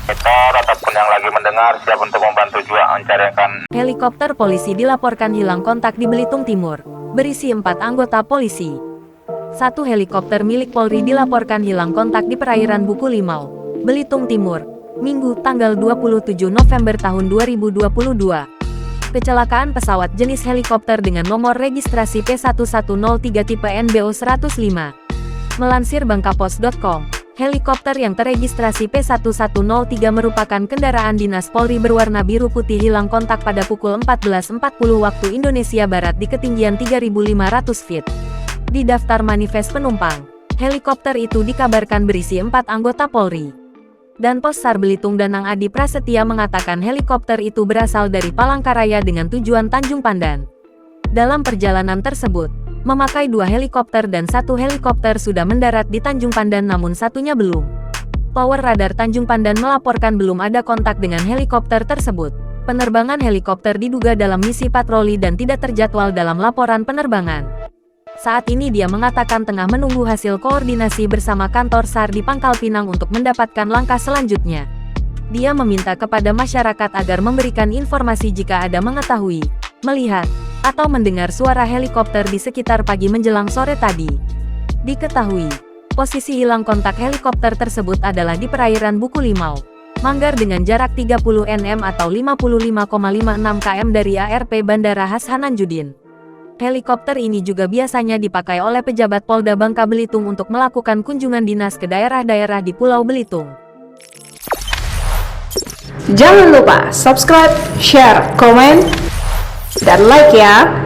Ataupun yang lagi mendengar siap untuk membantu juga mencarikan. Helikopter polisi dilaporkan hilang kontak di Belitung Timur, berisi 4 anggota polisi. Satu helikopter milik Polri dilaporkan hilang kontak di perairan Buku Limau, Belitung Timur, Minggu tanggal 27 November tahun 2022. Kecelakaan pesawat jenis helikopter dengan nomor registrasi P1103 tipe NBO 105. Melansir bangkapos.com, helikopter yang teregistrasi P1103 merupakan kendaraan dinas Polri berwarna biru putih hilang kontak pada pukul 14.40 waktu Indonesia Barat di ketinggian 3.500 feet. Di daftar manifest penumpang, helikopter itu dikabarkan berisi 4 anggota Polri. Dan Pos SAR Belitung Danang Adi Prasetya mengatakan helikopter itu berasal dari Palangkaraya dengan tujuan Tanjung Pandan. Dalam perjalanan tersebut, memakai 2 helikopter dan 1 helikopter sudah mendarat di Tanjung Pandan namun satunya belum. Power Radar Tanjung Pandan melaporkan belum ada kontak dengan helikopter tersebut. Penerbangan helikopter diduga dalam misi patroli dan tidak terjadwal dalam laporan penerbangan. Saat ini dia mengatakan tengah menunggu hasil koordinasi bersama kantor SAR di Pangkal Pinang untuk mendapatkan langkah selanjutnya. Dia meminta kepada masyarakat agar memberikan informasi jika ada mengetahui, melihat, atau mendengar suara helikopter di sekitar pagi menjelang sore tadi. Diketahui, posisi hilang kontak helikopter tersebut adalah di perairan Buku Limau, Manggar dengan jarak 30 nm atau 55,56 km dari ARP Bandara Has Hananjudin. Helikopter ini juga biasanya dipakai oleh pejabat Polda Bangka Belitung untuk melakukan kunjungan dinas ke daerah-daerah di Pulau Belitung. Jangan lupa subscribe, share, komen, dan like ya!